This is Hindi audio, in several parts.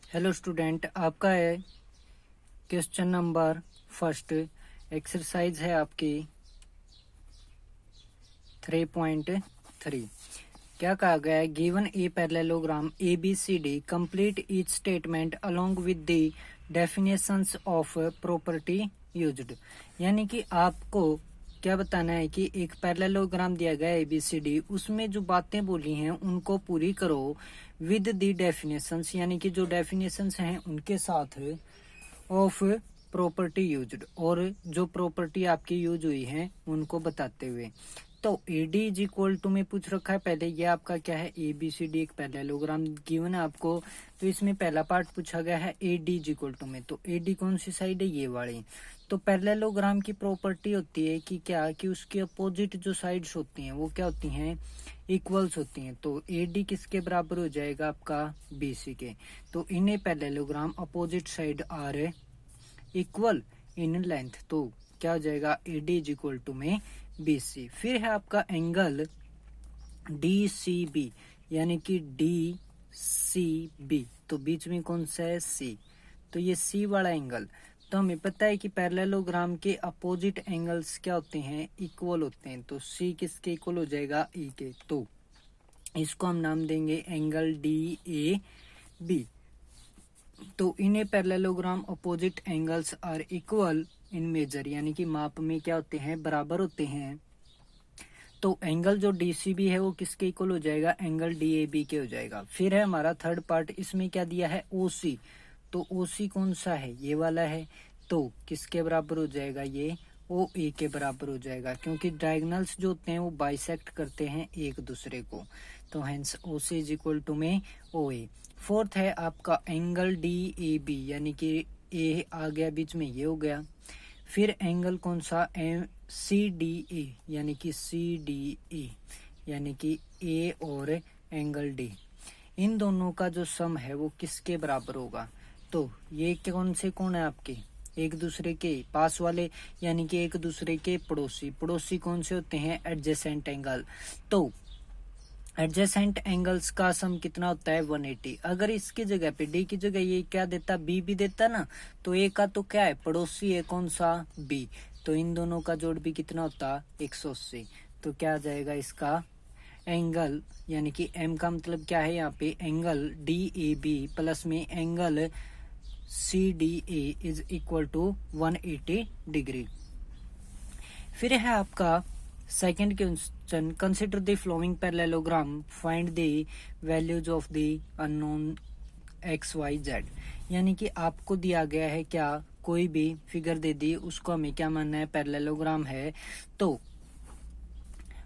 हेलो स्टूडेंट, आपका है क्वेश्चन नंबर फर्स्ट। एक्सरसाइज है आपकी 3.3। क्या कहा गया है? Given a parallelogram A B C D, complete each statement along with the definitions of property used. यानी कि आपको क्या बताना है कि एक पैरेललोग्राम दिया गया है ABCD, उसमें जो बातें बोली हैं उनको पूरी करो विद द डेफिनेशंस, यानी कि जो डेफिनेशंस हैं उनके साथ ऑफ प्रॉपर्टी यूज्ड, और जो प्रॉपर्टी आपकी यूज हुई है उनको बताते हुए। तो AD इज इक्वल टू में पूछ रखा है पहले, ये आपका क्या है ABCD एक पैरेललोग्राम गिवन है आपको। तो इसमें पहला पार्ट पूछा गया है AD इज इक्वल टू में, तो AD कौन सी साइड है? ये वाली। तो पैरेललोग्राम की प्रॉपर्टी होती है कि क्या कि उसके अपोजिट जो साइड्स होती हैं वो क्या होती हैं? इक्वल्स होती हैं। तो AD किसके बराबर हो जाएगा? आपका BC के। तो in a parallelogram opposite side are equal in length, तो क्या हो जाएगा? AD इज इक्वल टू में BC। फिर है आपका एंगल DCB, यानी कि DCB, तो बीच में कौन सा है? C। तो ये C वाला एंगल। तो हमें पता है कि पैरेललोग्राम के अपोजिट एंगल्स क्या होते हैं? इक्वल होते हैं। तो C किसके इक्वल हो जाएगा? E के। तो इसको हम नाम देंगे एंगल DAB। तो in a parallelogram opposite angles are equal in measure, यानी कि माप में क्या होते हैं? बराबर होते हैं। तो एंगल जो DCB है वो किसके इक्वल हो जाएगा? एंगल DAB के हो जाएगा। फिर है हमारा थर्ड पार्ट, इसमें क्या दिया है? OC। तो OC कौन सा है? ये वाला है। तो किसके बराबर हो जाएगा? ये OA के बराबर हो जाएगा, क्योंकि डायगोनल्स जो होते हैं वो बाइसेक्ट करते हैं एक दूसरे को। तो hence OC is equal to में OA। फोर्थ है आपका एंगल DAB, यानी कि A आ गया बीच में, ये हो गया। फिर एंगल कौन सा? CDA, यानी कि CDA, यानी कि A और एंगल D, इन दोनों का जो सम है वो किसके बराबर होगा? तो ये कौन से कोण है आपके? एक दूसरे के पास वाले, यानी कि एक दूसरे के पड़ोसी। पड़ोसी कौन से होते हैं? Adjacent angle. तो एडजेसेंट एंगल्स का सम कितना होता है? 180। अगर इसकी जगह पे D की जगह ये क्या देता? B भी देता ना। तो A का तो क्या है? पड़ोसी है, कौन सा? B। तो इन दोनों का जोड़ भी कितना होता? 180। तो क्या आ जाएगा इसका एंगल, यानी कि M का मतलब क्या है यहाँ पे? एंगल DAB प्लस में angle CDA is equal to 180 degree. फिर है आपका second question, consider the following parallelogram, find the values of the unknown XYZ। यानी कि आपको दिया गया है क्या? कोई भी फिगर दे दी, उसको हमें क्या मानना है? पैरेललोग्राम है। तो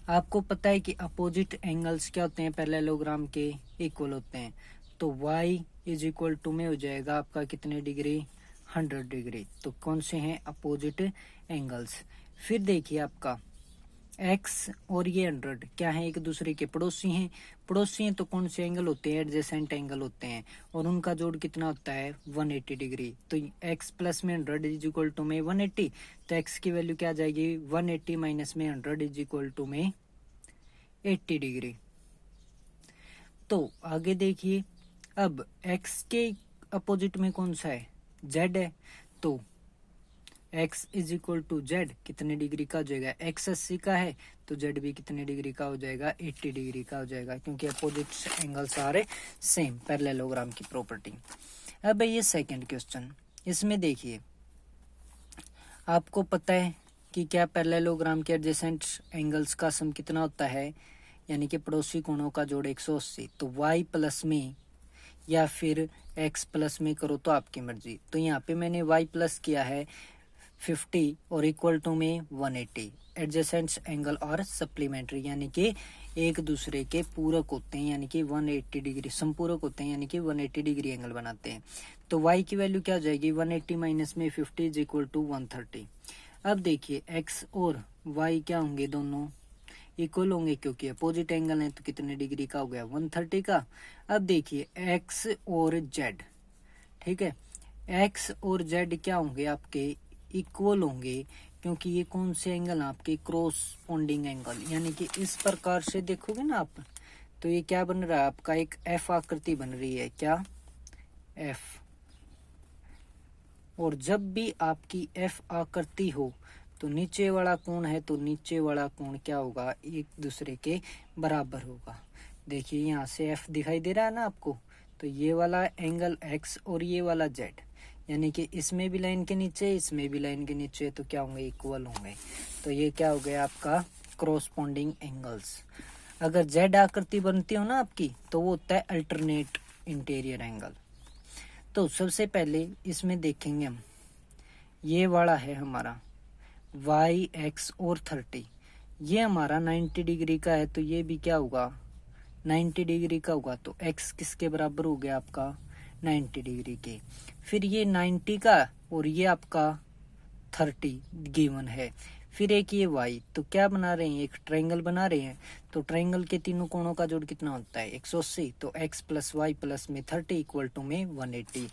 आपको पता है कि अपोजिट एंगल्स क्या होते हैं? पैरेललोग्राम के इक्वल होते हैं। तो y इज इक्वल टू में हो जाएगा आपका कितने डिग्री? 100 डिग्री। तो कौन से हैं? Opposite angles. फिर देखिए आपका x और ये 100 क्या है? एक दूसरे के पड़ोसी हैं। पड़ोसी हैं तो कौन से एंगल होते हैं? एडजेसेंट एंगल होते हैं, और उनका जोड़ कितना होता है? 180 डिग्री। तो x प्लस में 100 इज इक्वल टू में 180। तो x की वैल्यू क्या आ जाएगी? 180 माइनस में 100 इज इक्वल टू में 80 डिग्री। तो आगे देखिए, अब x के अपोजिट में कौन सा है? z है। तो x is equal to Z कितने डिग्री का हो जाएगा? x 80 का है तो z भी कितने डिग्री का हो जाएगा? 80 डिग्री का हो जाएगा, क्योंकि अपोजिट एंगल्स सारे सेम, पैरेललोग्राम की प्रॉपर्टी। अब ये सेकंड क्वेश्चन, इसमें देखिए आपको पता है कि क्या पैरेललोग्राम के एडजेसेंट एंगल्स का सम कितना होता है? यानी कि पड़ोसी कोणों का जोड़ 180। तो y प्लस में या फिर x प्लस में करो तो आपकी मर्जी। तो यहाँ पे मैंने y प्लस किया है 50 और इक्वल टू में 180। एडजेसेंट एंगल और सप्लीमेंट्री, यानी कि एक दूसरे के पूरक होते हैं, यानी कि 180 डिग्री संपूरक होते हैं, यानी कि 180 डिग्री एंगल बनाते हैं। तो y की वैल्यू क्या हो जाएगी? 180 माइनस में 50 इज इक्वल टू 130। अब देखिए x और y क्या होंगे? दोनों इक्वल होंगे, क्योंकि अपोजिट एंगल है। तो कितने डिग्री का हो गया? 130 का। अब देखिए x और z, ठीक है, x और z क्या होंगे? आपके इक्वल होंगे, क्योंकि ये कौन से एंगल? आपके क्रॉसपोंडिंग एंगल। यानी कि इस प्रकार से देखोगे ना आप, तो ये क्या बन रहा है? आपका एक एफ आकृति बन रही है। क्या? एफ, और जब भी आपकी एफ आकृति हो तो नीचे वाला कोण है तो नीचे वाला कोण क्या होगा, एक दूसरे के बराबर होगा। देखिए यहाँ से एफ दिखाई दे रहा है ना आपको, तो ये वाला एंगल एक्स और ये वाला जेड, यानी कि इसमें भी लाइन के नीचे इसमें भी लाइन के नीचे, तो क्या होंगे, इक्वल होंगे। तो ये क्या हो गया आपका कॉरस्पॉन्डिंग एंगल्स। अगर जेड आकृति बनती हो ना आपकी, तो वो होता है अल्टरनेट इंटीरियर एंगल। तो सबसे पहले इसमें देखेंगे हम, ये वाला है हमारा y x और 30, ये हमारा 90 डिग्री का है, तो ये भी क्या होगा 90 डिग्री का होगा। तो x किसके बराबर हो गया आपका 90 डिग्री के। फिर ये 90 का और ये आपका 30 गिवन है। फिर एक ये y, तो क्या बना रहे हैं, एक ट्रायंगल बना रहे हैं। तो ट्रायंगल के तीनों कोणों का जोड़ कितना होता है 180, तो x प्लस वाई प्लस में 30 इक्वल टू में 180।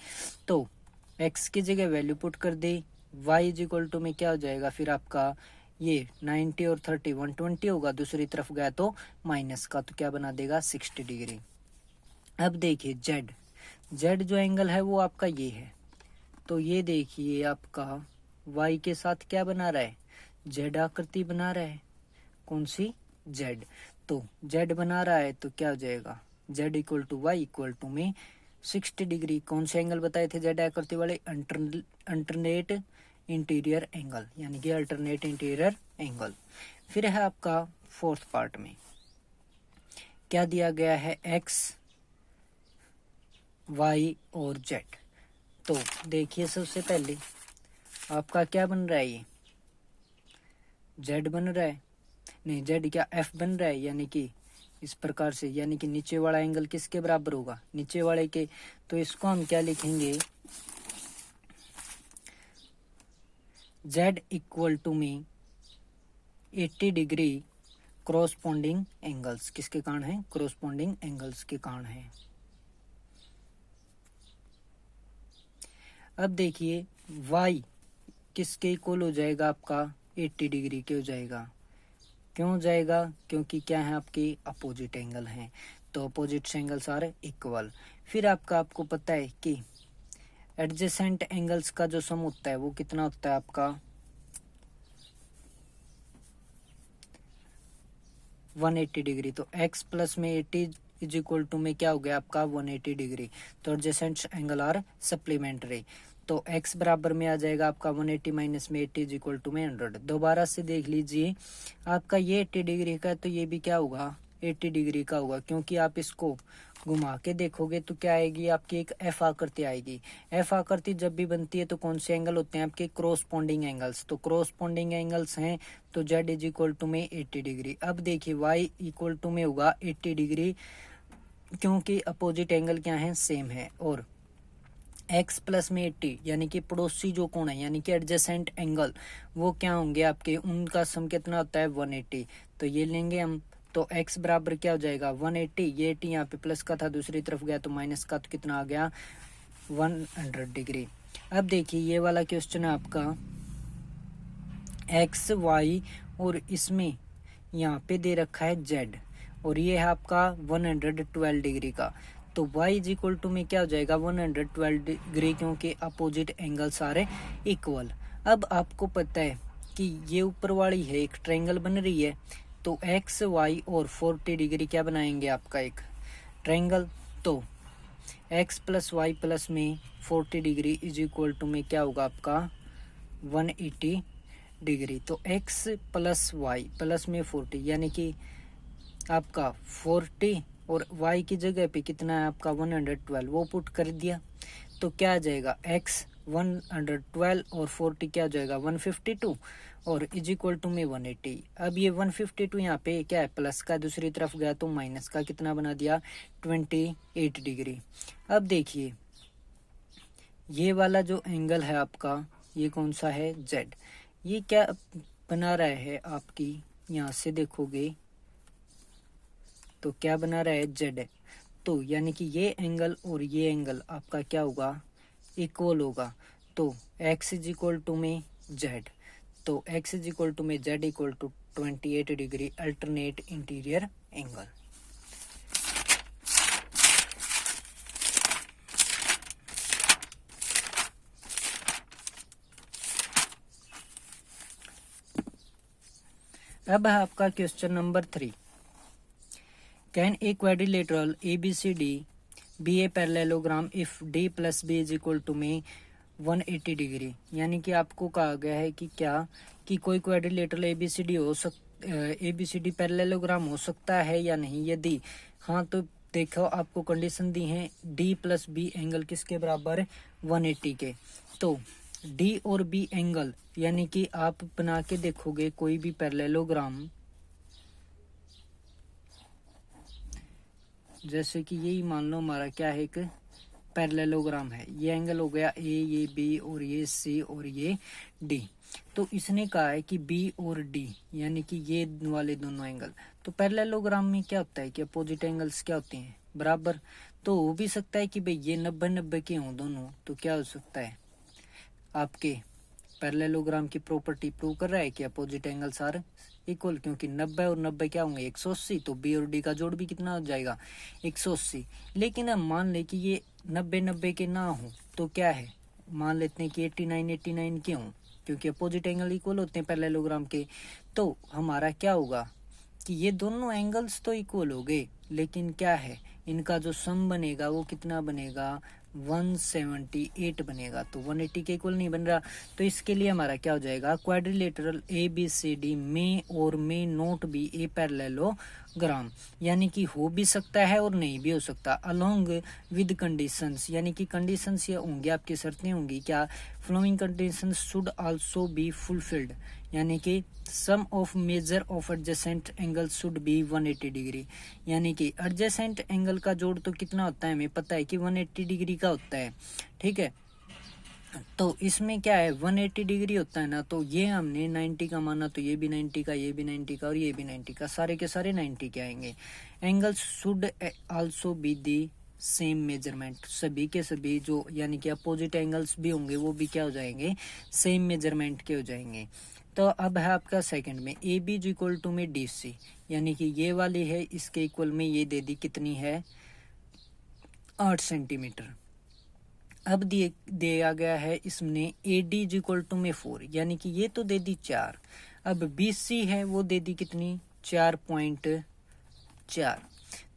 तो x की जगह वैल्यू पुट कर दे, y इज इक्वल टू में क्या हो जाएगा फिर आपका ये 90 और 30 120 होगा, दूसरी तरफ गया तो माइनस का, तो क्या बना देगा 60 डिग्री। अब देखिए z जो एंगल है वो आपका ये है, तो ये देखिए आपका y के साथ क्या बना रहा है, z आकृति बना रहा है। कौन सी, z। तो z बना रहा है तो क्या हो जाएगा z equal to Y equal to में 60 डिग्री। कौन से एंगल बताए थे z आकृति वाले, अल्टरनेट इंटीरियर एंगल, यानी कि अल्टरनेट इंटीरियर एंगल। फिर है आपका फोर्थ पार्ट में क्या दिया गया है, x y और z। तो देखिए सबसे पहले आपका क्या बन रहा है, ये z बन रहा है, नहीं z क्या f बन रहा है, यानी कि इस प्रकार से, यानी कि नीचे वाला एंगल किसके बराबर होगा, नीचे वाले के। तो इसको हम क्या लिखेंगे, z इक्वल टू में 80 डिग्री कॉरस्पॉन्डिंग एंगल्स, किसके कारण है, कॉरस्पॉन्डिंग एंगल्स के कारण है। अब देखिए y किसके इक्वल हो जाएगा, आपका 80 डिग्री के हो जाएगा। क्यों हो जाएगा, क्योंकि क्या है आपके अपोजिट एंगल हैं, तो अपोजिट एंगल्स आर इक्वल। फिर आपको पता है कि एडजेसेंट एंगल्स का जो सम होता है वो कितना होता है आपका 180 डिग्री। तो x प्लस में 80 इज इक्वल टू में क्या हो गया आपका 180 डिग्री। तो एडजेसेंट एंगल आर सप्लीमेंट्री, तो x बराबर में आ जाएगा आपका 180 माइनस में 80 इज इक्वल टू में 100। दोबारा से देख लीजिए, आपका ये 80 डिग्री का, तो ये भी क्या होगा 80 डिग्री का होगा, क्योंकि आप इसको घुमा के देखोगे तो क्या आएगी आपकी एक एफ आकृति आएगी। एफ आकृति जब भी बनती है तो कौन से एंगल होते हैं आपके कॉरस्पॉन्डिंग एंगल्स, तो कॉरस्पॉन्डिंग एंगल्स हैं, तो z इज इक्वल टू में 80 डिग्री। अब देखिए y इक्वल टू में होगा 80 डिग्री, क्योंकि अपोजिट एंगल क्या है, सेम है। और x प्लस में 80 यानी कि पड़ोसी जो कोण है, यानी कि एडजेसेंट एंगल, वो क्या होंगे आपके, उनका सम कितना होता है 180। तो ये लेंगे हम, तो x बराबर क्या हो जाएगा 180, ये 80 यहाँ पे प्लस का था, दूसरी तरफ गया तो माइनस का, तो कितना आ गया 100 डिग्री। अब देखिए ये वाला क्वेश्चन है आपका x y और इसमें यहाँ पे दे रखा है z, और ये है आपका 112 डिग्री का। तो y इज इक्वल टू में क्या हो जाएगा 112 डिग्री, क्योंकि अपोजिट एंगल सारे इक्वल। अब आपको पता है कि ये ऊपर वाली है एक ट्रायंगल बन रही है, तो x y और 40 डिग्री क्या बनाएंगे आपका एक ट्रायंगल। तो x प्लस वाई प्लस में 40 डिग्री इज इक्वल टू में क्या होगा आपका 180 डिग्री। तो x प्लस वाई प्लस में 40, यानी कि आपका 40 और y की जगह पे कितना है आपका 112, वो पुट कर दिया, तो क्या आ जाएगा x 112 और 40 क्या हो जाएगा 152, और इज इक्वल टू में 180। अब ये 152 यहाँ पे क्या है प्लस का, दूसरी तरफ गया तो माइनस का, कितना बना दिया 28 डिग्री। अब देखिए ये वाला जो एंगल है आपका, ये कौन सा है z, ये क्या बना रहा है आपकी, यहाँ से देखोगे तो क्या बना रहा है z, तो यानी कि ये एंगल और ये एंगल आपका क्या होगा इक्वल होगा। तो x इज इक्वल टू में z, तो x इज इक्वल टू में z equal to 28 degree alternate interior angle. अब है आपका question number 3। Can a quadrilateral ABCD be a parallelogram if D plus B is equal to में 180 डिग्री। यानी कि आपको कहा गया है कि क्या कि कोई क्वाड्रिलेटरल ABCD पैरेललोग्राम हो सकता है या नहीं। यदि हाँ तो देखो आपको कंडीशन दी है D प्लस B एंगल किसके बराबर 180 के। तो D और B एंगल यानी कि आप बना के देखोगे कोई भी पैरेललोग्राम, जैसे कि यही मान लो हमारा क्या है एक पैरेललोग्राम है, ये एंगल हो गया A, ये B और ये C और ये D। तो इसने कहा है कि B और D यानी कि ये वाले दोनों एंगल, तो पैरेललोग्राम में क्या होता है कि अपोजिट एंगल्स क्या होते हैं बराबर। तो हो भी सकता है कि भाई ये 90-90 के हों दोनों, तो क्या हो सकता है आपके पैरेललोग्राम की प्रॉपर्टी प्रूव कर रहा है कि अपोजिट एंगल्स आर इक्वल, क्योंकि 90 और 90 क्या होंगे 180, तो बी और डी का जोड़ भी कितना हो जाएगा 180। लेकिन अब मान ले कि ये 90-90 के ना हो तो क्या है, मान लेते हैं कि 89-89 के हों, क्योंकि अपोजिट एंगल इक्वल होते हैं पैरेललोग्राम के। तो हमारा क्या होगा कि ये दोनों एंगल्स तो इक्वल हो गए, लेकिन क्या है इनका जो सम बनेगा वो कितना बनेगा 178 बनेगा, तो 180 के इक्वल नहीं बन रहा। तो इसके लिए हमारा क्या हो जाएगा क्वाड्रिलेटरल ABCD में और में नोट बी ए पैरेललोग्राम, यानी कि हो भी सकता है और नहीं भी हो सकता अलोंग विद कंडीशंस, यानी कि कंडीशंस ये होंगे आपकी शर्तें होंगी क्या, flowing conditions should also be fulfilled, यानी कि sum of measure of adjacent angle should be 180 degree. यानी कि एडजेसेंट एंगल का जोड़ तो कितना होता है हमें पता है कि 180 डिग्री का होता है, ठीक है। तो इसमें क्या है 180 डिग्री होता है ना, तो ये हमने 90 का माना, तो ये भी 90 का, ये भी 90 का और ये भी 90 का, सारे के सारे 90 के आएंगे। Angles should also be the same measurement, सभी के सभी जो यानी कि अपोजिट एंगल्स भी होंगे वो भी क्या हो जाएंगे सेम मेजरमेंट के हो जाएंगे। तो अब है आपका सेकंड में ए बी इक्वल टू में DC, यानी कि ये वाली है इसके इक्वल में ये दे दी कितनी है 8 सेंटीमीटर। अब दिया गया है इसमें AD इक्वल टू में 4, यानी कि ये तो दे दी 4। अब BC है वो दे दी कितनी 4.4।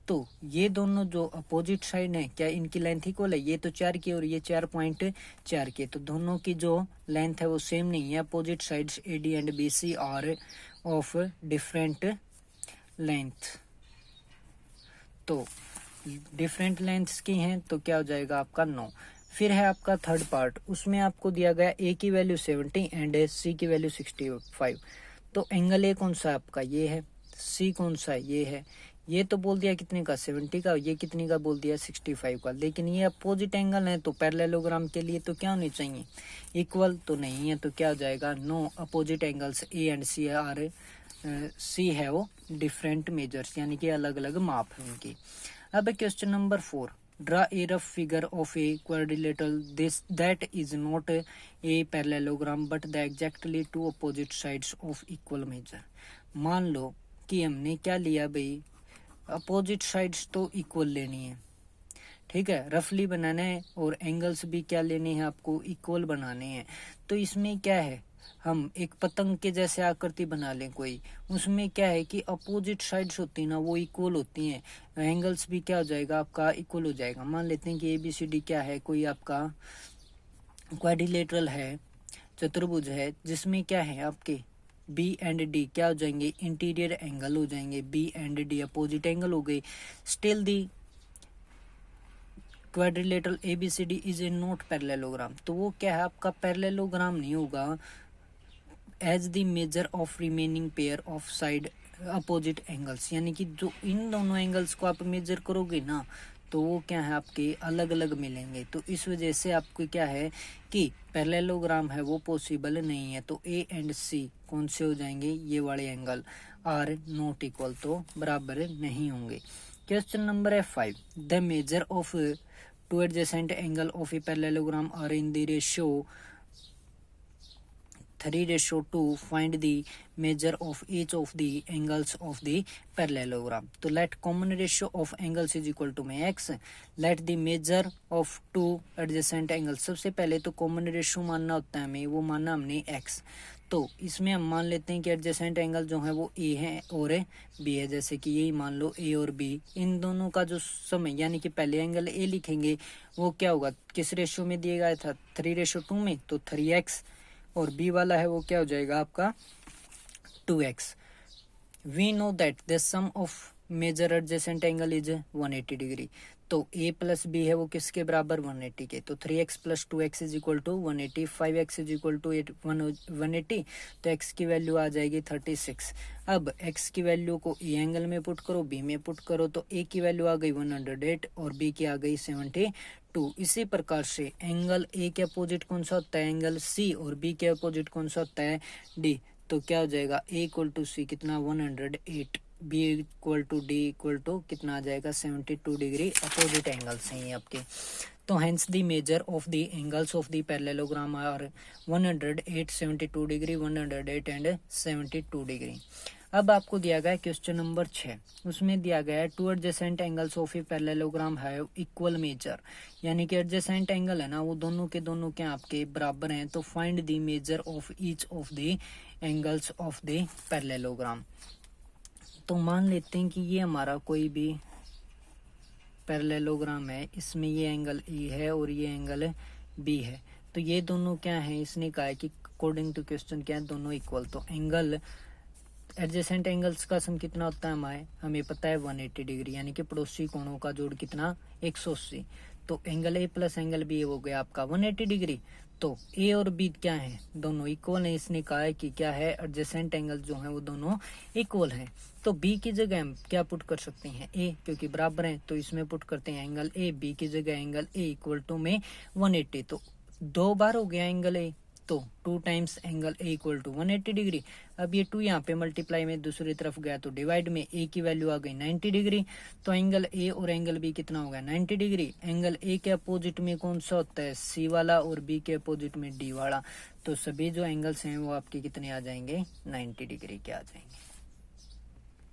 तो ये दोनों जो अपोजिट साइड है क्या इनकी लेंथ इक्वल है, ये तो 4 की और ये 4.4 की, तो दोनों की जो लेंथ है वो सेम नहीं है। Opposite sides AD and BC are of different length, तो डिफरेंट लेंथ्स की हैं, तो क्या हो जाएगा आपका 9। फिर है आपका थर्ड पार्ट, उसमें आपको दिया गया A की वैल्यू 70 एंड C की वैल्यू 65। तो एंगल A कौन सा है आपका ये है, C कौन सा है ये है, ये तो बोल दिया कितने का 70 का, ये कितने का बोल दिया 65 का। लेकिन ये अपोजिट एंगल है तो पैरेललोग्राम के लिए तो क्या होनी चाहिए इक्वल, तो नहीं है, तो क्या हो जाएगा no opposite angles A and C are C है वो डिफरेंट मेजर्स, यानी कि अलग अलग माप है उनकी। अब question number 4, draw a rough figure of a quadrilateral this that is not a parallelogram but the exactly two opposite sides of equal measure. मान लो कि हमने क्या लिया भाई अपोजिट साइड्स तो इक्वल लेनी है, ठीक है, रफली बनाना है और एंगल्स भी क्या लेने हैं आपको इक्वल बनाने हैं। तो इसमें क्या है हम एक पतंग के जैसे आकृति बना लें कोई, उसमें क्या है कि अपोजिट साइड्स होती है ना वो इक्वल होती हैं, एंगल्स भी क्या हो जाएगा आपका इक्वल हो जाएगा। मान लेते हैं कि ABCD क्या है कोई आपका क्वाड्रिलेटरल है, चतुर्भुज है, जिसमें क्या है आपके B एंड D क्या हो जाएंगे इंटीरियर एंगल हो जाएंगे, B एंड D अपोजिट एंगल हो गए। Still the quadrilateral ABCD is a not parallelogram, तो वो क्या है आपका पैरेललोग्राम नहीं होगा as the measure of remaining pair of side opposite angles, यानी कि जो इन दोनों एंगल्स को आप मेजर करोगे ना तो वो क्या है आपके अलग अलग मिलेंगे। तो इस वजह से आपको क्या है कि पैरेललोग्राम है वो पॉसिबल नहीं है। तो A एंड C कौन से हो जाएंगे ये वाले एंगल आर नॉट इक्वल, तो बराबर नहीं होंगे। क्वेश्चन नंबर है 5, the measure of two adjacent angle of a parallelogram are in the ratio 3:2, find the measure of each of the angles of the parallelogram. तो let common ratio of angles is equal to में x, let the measure of two adjacent angles, सबसे पहले तो common ratio मानना होता है हमें, वो माना हमने x। तो इसमें हम मान लेते हैं कि एडजेसेंट एंगल जो है वो ए है और बी है। जैसे कि यही मान लो ए और बी, इन दोनों का जो समय यानी कि पहले एंगल ए लिखेंगे वो क्या होगा, किस रेशियो में दिया गया था, 3:2 में, तो 3x, और बी वाला है वो क्या हो जाएगा आपका 2x। We know that the sum of measure adjacent angle is 180 degree. तो a प्लस बी है वो किसके बराबर, 180 के। तो 3x plus 2x is equal to 180, 5x is equal to 180, तो x की वैल्यू आ जाएगी 36। अब x की वैल्यू को a एंगल में पुट करो, b में पुट करो, तो a की वैल्यू आ गई 108 और b की आ गई 72। इसी प्रकार से एंगल a के अपोजिट कौन सा होता है, एंगल c, और b के अपोजिट कौन सा होता है, d। तो क्या हो जाएगा, a इक्वल टू सी कितना 108, B equal to D equal to कितना आ जाएगा 72 डिग्री। अपोजिट एंगल्स हैं ये आपके। तो hence the measure of the angles of the parallelogram are 108, 72 degree, 108 and 72 degree. अब आपको दिया गया है क्वेश्चन नंबर 6, उसमें दिया गया है two adjacent angles of a parallelogram have equal major, यानी कि एडजेसेंट एंगल है ना वो दोनों के दोनों क्या आपके बराबर हैं। तो find the measure of each of the angles of the parallelogram. तो मान लेते हैं कि ये हमारा कोई भी पैरेललोग्राम है, इसमें ये एंगल ए है और ये एंगल बी है। तो ये दोनों क्या है, इसने कहा है कि अकॉर्डिंग टू क्वेश्चन क्या है, दोनों इक्वल। तो एंगल एडजेसेंट एंगल्स का सम कितना होता है, हमें पता है 180 डिग्री, यानी कि पड़ोसी कोणों का जोड़ कितना 180। तो angle A plus angle B हो गया आपका 180 डिग्री। तो ए और बी क्या है, दोनों इक्वल है। इसने कहा है कि क्या है, एडजेसेंट एंगल जो है वो दोनों इक्वल है। तो बी की जगह हम क्या पुट कर सकते हैं, ए, क्योंकि बराबर है तो इसमें पुट करते हैं एंगल ए, बी की जगह एंगल ए इक्वल टू में 180। तो 2 बार हो गया एंगल ए, तो 2 times angle A equal to 180 degree. अब ये 2 यहाँ पे मल्टीप्लाई में दूसरी तरफ गया तो डिवाइड में, ए की वैल्यू आ गई 90 डिग्री। तो एंगल ए और एंगल बी कितना हो गया 90 डिग्री। एंगल ए के अपोजिट में कौन सा होता है, सी वाला, और बी के अपोजिट में डी वाला। तो सभी जो एंगल्स हैं वो आपके कितने आ जाएंगे 90 डिग्री के आ जाएंगे।